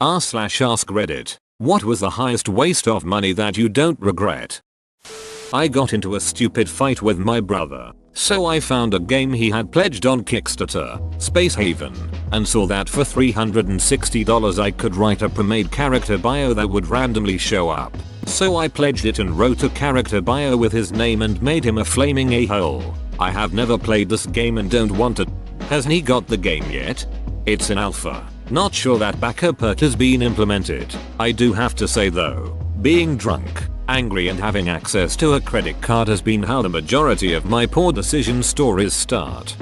r/ask Reddit. What was the highest waste of money that you don't regret? I got into a stupid fight with my brother, so I found a game he had pledged on Kickstarter, Space Haven, and saw that for $360 I could write a pre-made character bio that would randomly show up. So I pledged it and wrote a character bio with his name and made him a flaming a-hole. I have never played this game and don't want it. Has he got the game yet? It's in alpha. Not sure that backer perk has been implemented. I do have to say though, being drunk, angry and having access to a credit card has been how the majority of my poor decision stories start.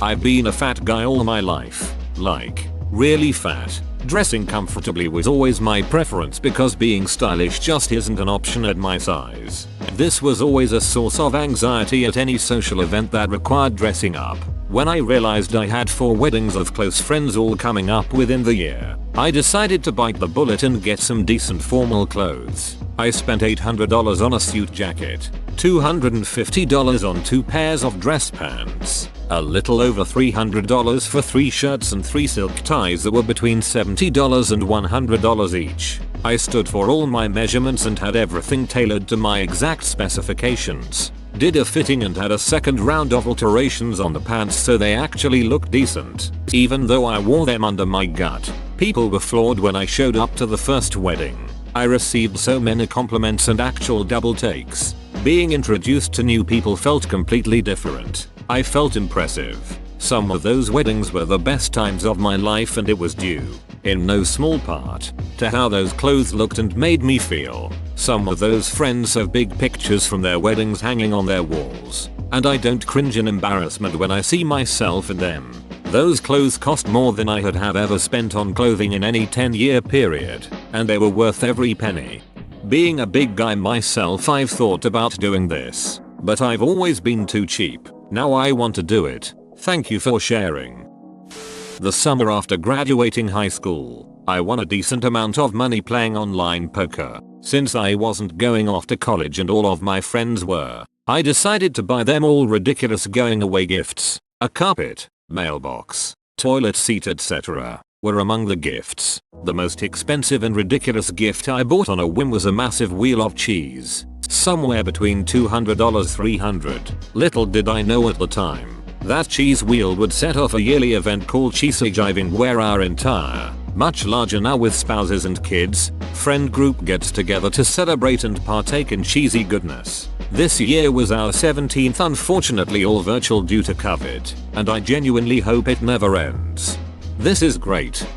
I've been a fat guy all my life. Like, really fat. Dressing comfortably was always my preference because being stylish just isn't an option at my size. This was always a source of anxiety at any social event that required dressing up. When I realized I had 4 weddings of close friends all coming up within the year, I decided to bite the bullet and get some decent formal clothes. I spent $800 on a suit jacket, $250 on 2 pairs of dress pants, a little over $300 for 3 shirts and 3 silk ties that were between $70 and $100 each. I stood for all my measurements and had everything tailored to my exact specifications. Did a fitting and had a second round of alterations on the pants so they actually looked decent, even though I wore them under my gut. People were floored when I showed up to the first wedding. I received so many compliments and actual double takes. Being introduced to new people felt completely different. I felt impressive. Some of those weddings were the best times of my life and it was due, in no small part, to how those clothes looked and made me feel. Some of those friends have big pictures from their weddings hanging on their walls, and I don't cringe in embarrassment when I see myself in them. Those clothes cost more than I had have ever spent on clothing in any 10-year period, and they were worth every penny. Being a big guy myself, I've thought about doing this, but I've always been too cheap. Now I want to do it. Thank you for sharing. The summer after graduating high school, I won a decent amount of money playing online poker. Since I wasn't going off to college and all of my friends were, I decided to buy them all ridiculous going away gifts. A carpet, mailbox, toilet seat, etc. were among the gifts. The most expensive and ridiculous gift I bought on a whim was a massive wheel of cheese. Somewhere between $200 $300. Little did I know at the time, that cheese wheel would set off a yearly event called Cheesy-Jiving where our entire, much larger now with spouses and kids, friend group gets together to celebrate and partake in cheesy goodness. This year was our 17th, unfortunately all virtual due to COVID, and I genuinely hope it never ends. This is great.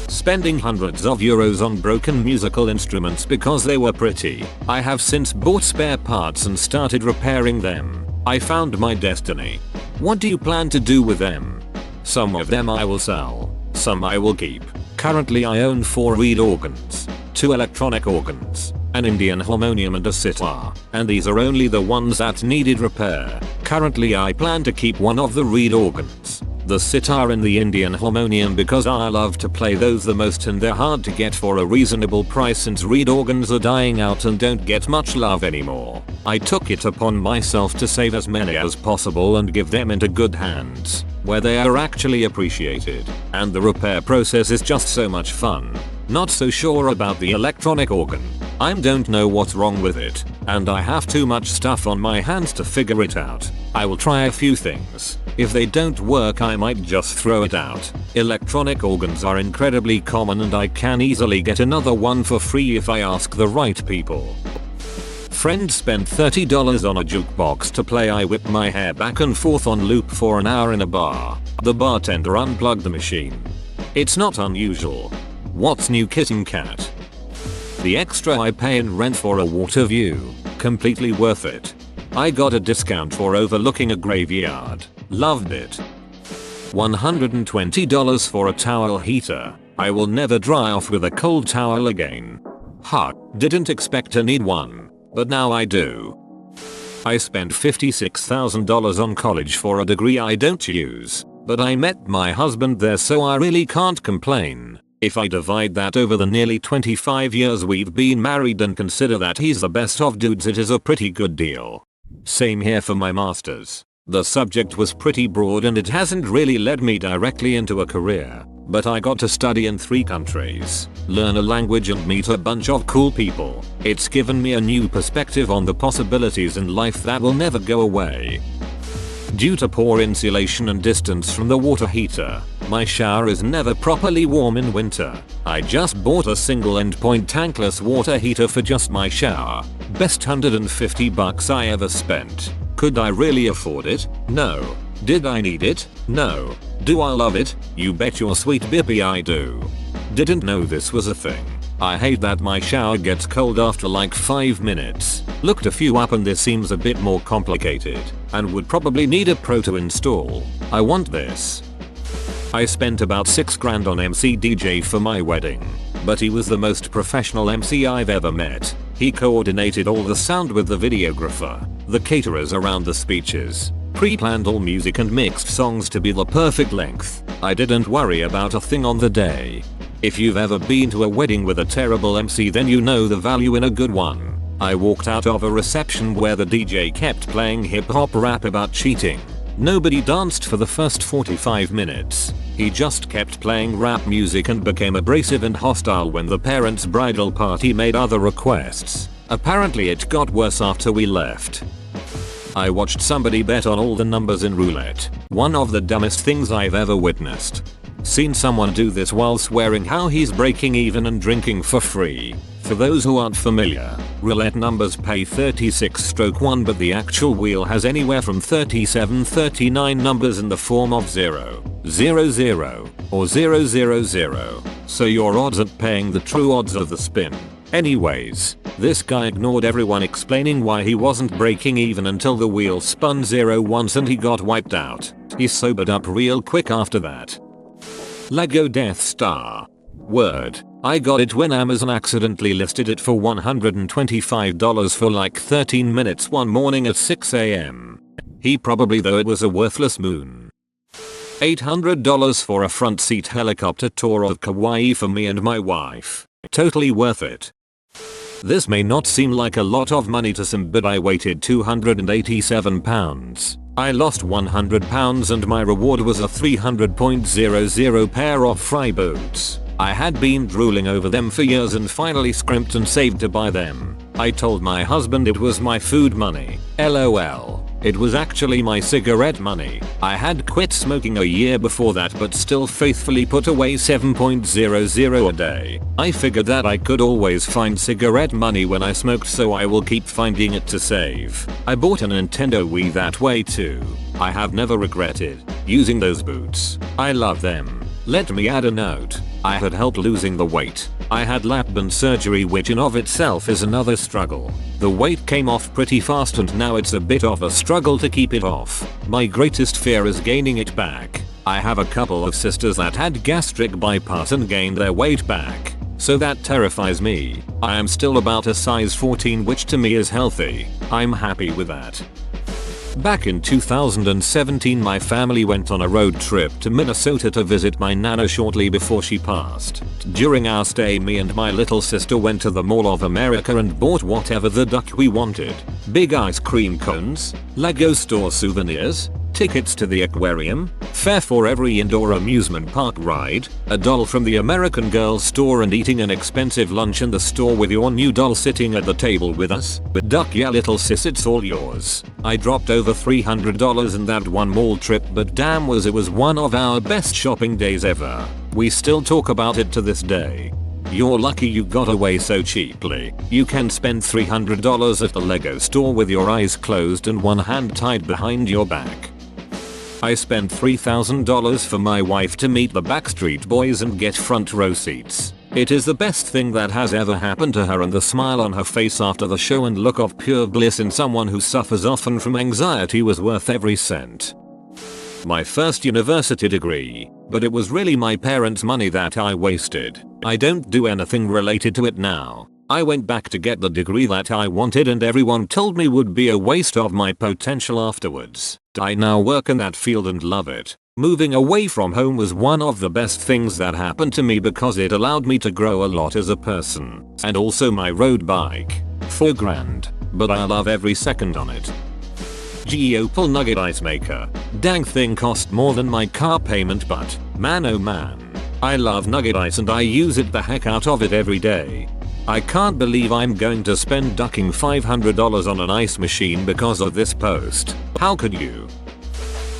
Spending hundreds of euros on broken musical instruments because they were pretty. I have since bought spare parts and started repairing them. I found my destiny. What do you plan to do with them? Some of them I will sell, some I will keep. Currently I own 4 reed organs, 2 electronic organs, an Indian harmonium and a sitar, and these are only the ones that needed repair. Currently I plan to keep one of the reed organs, the sitar and the Indian harmonium, because I love to play those the most and they're hard to get for a reasonable price since reed organs are dying out and don't get much love anymore. I took it upon myself to save as many as possible and give them into good hands, where they are actually appreciated, and the repair process is just so much fun. Not so sure about the electronic organ. I don't know what's wrong with it, and I have too much stuff on my hands to figure it out. I will try a few things. If they don't work I might just throw it out. Electronic organs are incredibly common and I can easily get another one for free if I ask the right people. Friend spent $30 on a jukebox to play I Whip My Hair back and forth on loop for an hour in a bar. The bartender unplugged the machine. It's not unusual. What's new, kitten cat? The extra I pay in rent for a water view, completely worth it. I got a discount for overlooking a graveyard. Loved it. $120 for a towel heater. I will never dry off with a cold towel again. Ha, didn't expect to need one, but now I do. I spent $56,000 on college for a degree I don't use, but I met my husband there so I really can't complain. If I divide that over the nearly 25 years we've been married and consider that he's the best of dudes, it is a pretty good deal. Same here for my masters. The subject was pretty broad and it hasn't really led me directly into a career, But I got to study in 3 countries, learn a language and meet a bunch of cool people. It's given me a new perspective on the possibilities in life that will never go away. Due to poor insulation and distance from the water heater, my shower is never properly warm in winter. I just bought a single endpoint tankless water heater for just my shower. Best $150 I ever spent. Could I really afford it? No. Did I need it? No. Do I love it? You bet your sweet bippy I do. Didn't know this was a thing. I hate that my shower gets cold after like 5 minutes. Looked a few up and this seems a bit more complicated and would probably need a pro to install. I want this. I spent about $6 grand on MC DJ for my wedding, but he was the most professional MC I've ever met. He coordinated all the sound with the videographer, the caterers around the speeches, pre-planned all music and mixed songs to be the perfect length. I didn't worry about a thing on the day. If you've ever been to a wedding with a terrible MC, then you know the value in a good one. I walked out of a reception where the DJ kept playing hip hop rap about cheating. Nobody danced for the first 45 minutes. He just kept playing rap music and became abrasive and hostile when the parents' bridal party made other requests. Apparently it got worse after we left. I watched somebody bet on all the numbers in roulette. One of the dumbest things I've ever witnessed. Seen someone do this while swearing how he's breaking even and drinking for free. For those who aren't familiar, roulette numbers pay 36/1 but the actual wheel has anywhere from 37-39 numbers in the form of 0, 0, 0, or 0, 0, 0. So your odds at paying the true odds of the spin. Anyways, this guy ignored everyone explaining why he wasn't breaking even until the wheel spun 0 once and he got wiped out. He sobered up real quick after that. Lego Death Star. Word. I got it when Amazon accidentally listed it for $125 for like 13 minutes one morning at 6 AM. He probably thought it was a worthless moon. $800 for a front seat helicopter tour of Kauai for me and my wife. Totally worth it. This may not seem like a lot of money to some, but I weighted 287 pounds. I lost 100 pounds and my reward was a 300.00 pair of fry boots. I had been drooling over them for years and finally scrimped and saved to buy them. I told my husband it was my food money. LOL. It was actually my cigarette money. I had quit smoking a year before that but still faithfully put away 7.00 a day. I figured that I could always find cigarette money when I smoked, so I will keep finding it to save. I bought a Nintendo Wii that way too. I have never regretted using those boots. I love them. Let me add a note. I had help losing the weight. I had lap band surgery, which in of itself is another struggle. The weight came off pretty fast and now it's a bit of a struggle to keep it off. My greatest fear is gaining it back. I have a couple of sisters that had gastric bypass and gained their weight back, so that terrifies me. I am still about a size 14, which to me is healthy. I'm happy with that. Back in 2017 my family went on a road trip to Minnesota to visit my nana shortly before she passed. During our stay, me and my little sister went to the Mall of America and bought whatever the duck we wanted. Big ice cream cones, Lego store souvenirs, tickets to the aquarium, fare for every indoor amusement park ride, a doll from the American Girl store, and eating an expensive lunch in the store with your new doll sitting at the table with us. Duck, yeah little sis, it's all yours. I dropped over $300 in that one mall trip, but damn was it was one of our best shopping days ever. We still talk about it to this day. You're lucky you got away so cheaply. You can spend $300 at the Lego store with your eyes closed and one hand tied behind your back. I spent $3,000 for my wife to meet the Backstreet Boys and get front row seats. It is the best thing that has ever happened to her, and the smile on her face after the show and look of pure bliss in someone who suffers often from anxiety was worth every cent. My first university degree, but it was really my parents' money that I wasted. I don't do anything related to it now. I went back to get the degree that I wanted and everyone told me would be a waste of my potential afterwards. I now work in that field and love it. Moving away from home was one of the best things that happened to me because it allowed me to grow a lot as a person. And also my road bike. $4 grand. But I love every second on it. GE Opal Nugget Ice Maker. Dang thing cost more than my car payment, but man oh man. I love nugget ice and I use it the heck out of it every day. I can't believe I'm going to spend ducking $500 on an ice machine because of this post. How could you?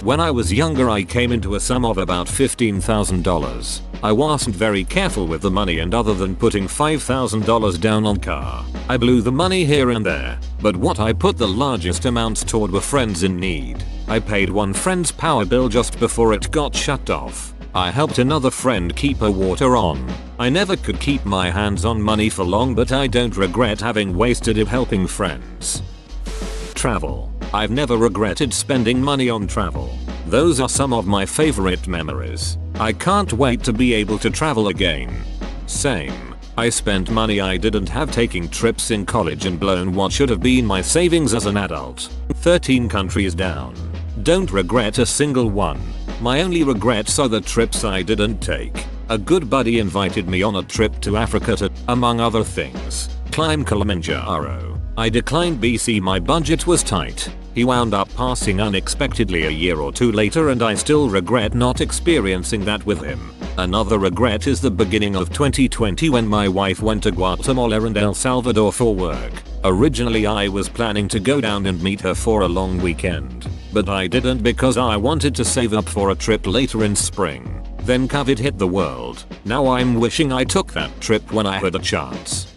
When I was younger I came into a sum of about $15,000. I wasn't very careful with the money and other than putting $5,000 down on car, I blew the money here and there, but what I put the largest amounts toward were friends in need. I paid one friend's power bill just before it got shut off. I helped another friend keep her water on. I never could keep my hands on money for long, but I don't regret having wasted it helping friends. Travel. I've never regretted spending money on travel. Those are some of my favorite memories. I can't wait to be able to travel again. Same. I spent money I didn't have taking trips in college and blown what should have been my savings as an adult. 13 countries down. Don't regret a single one. My only regrets are the trips I didn't take. A good buddy invited me on a trip to Africa to, among other things, climb Kilimanjaro. I declined BC, my budget was tight. He wound up passing unexpectedly a year or two later and I still regret not experiencing that with him. Another regret is the beginning of 2020 when my wife went to Guatemala and El Salvador for work. Originally I was planning to go down and meet her for a long weekend, but I didn't because I wanted to save up for a trip later in spring. Then COVID hit the world. Now I'm wishing I took that trip when I had a chance.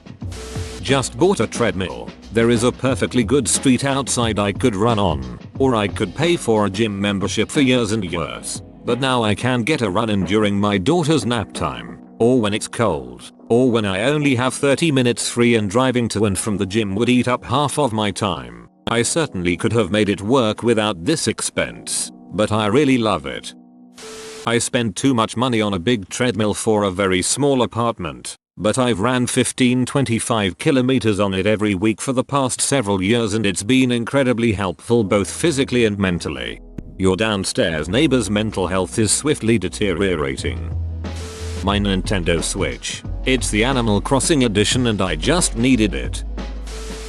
Just bought a treadmill. There is a perfectly good street outside I could run on, or I could pay for a gym membership for years and years. But now I can get a run in during my daughter's nap time, or when it's cold, or when I only have 30 minutes free and driving to and from the gym would eat up half of my time. I certainly could have made it work without this expense, but I really love it. I spend too much money on a big treadmill for a very small apartment, but I've ran 15-25 kilometers on it every week for the past several years and it's been incredibly helpful both physically and mentally. Your downstairs neighbor's mental health is swiftly deteriorating. My Nintendo Switch. It's the Animal Crossing edition and I just needed it.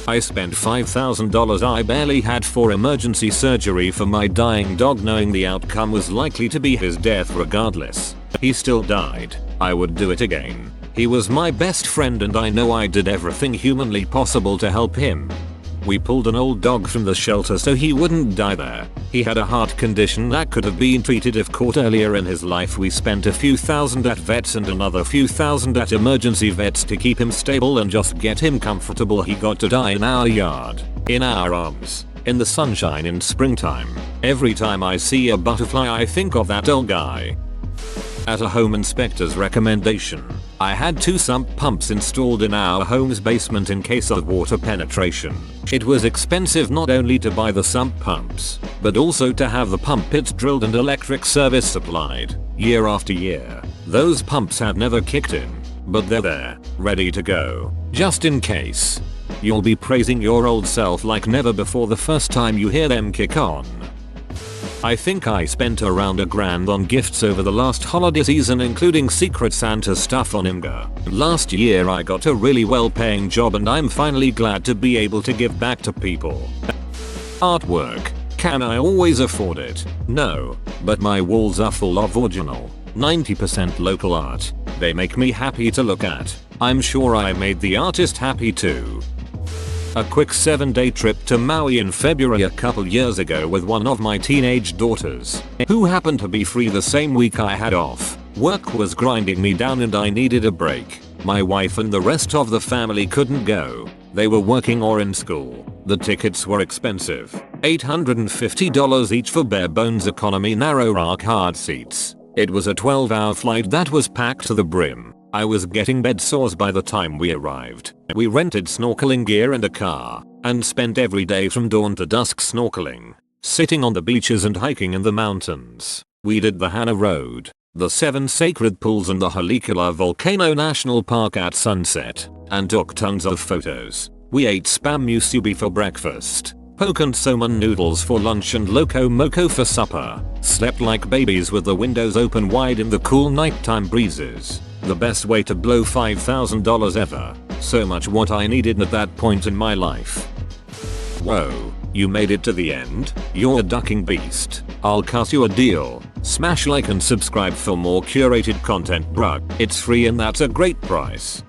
I spent $5,000 I barely had for emergency surgery for my dying dog, knowing the outcome was likely to be his death regardless. He still died. I would do it again. He was my best friend and I know I did everything humanly possible to help him. We pulled an old dog from the shelter so he wouldn't die there. He had a heart condition that could have been treated if caught earlier in his life. We spent a few thousand at vets and another few thousand at emergency vets to keep him stable and just get him comfortable. He got to die in our yard, in our arms, in the sunshine in springtime. Every time I see a butterfly I think of that old guy. At a home inspector's recommendation, I had 2 sump pumps installed in our home's basement in case of water penetration. It was expensive not only to buy the sump pumps, but also to have the pump pits drilled and electric service supplied. Year after year, those pumps had never kicked in, but they're there, ready to go, just in case. You'll be praising your old self like never before the first time you hear them kick on. I think I spent around $1,000 on gifts over the last holiday season, including Secret Santa stuff on Imgur. Last year I got a really well-paying job and I'm finally glad to be able to give back to people. Artwork. Can I always afford it? No, but my walls are full of original, 90% local art. They make me happy to look at. I'm sure I made the artist happy too. A quick 7-day trip to Maui in February a couple years ago with one of my teenage daughters, who happened to be free the same week I had off. Work was grinding me down and I needed a break. My wife and the rest of the family couldn't go. They were working or in school. The tickets were expensive, $850 each for bare bones economy narrow arc hard seats. It was a 12-hour flight that was packed to the brim. I was getting bed sores by the time we arrived. We rented snorkeling gear and a car, and spent every day from dawn to dusk snorkeling, sitting on the beaches and hiking in the mountains. We did the Hana Road, the 7 sacred pools and the Halikala Volcano National Park at sunset, and took tons of photos. We ate spam musubi for breakfast, poke and somen noodles for lunch and loco moco for supper. Slept like babies with the windows open wide in the cool nighttime breezes. The best way to blow $5,000 ever. So much what I needed at that point in my life. Whoa, you made it to the end? You're a ducking beast. I'll cut you a deal. Smash like and subscribe for more curated content, bruh. It's free and that's a great price.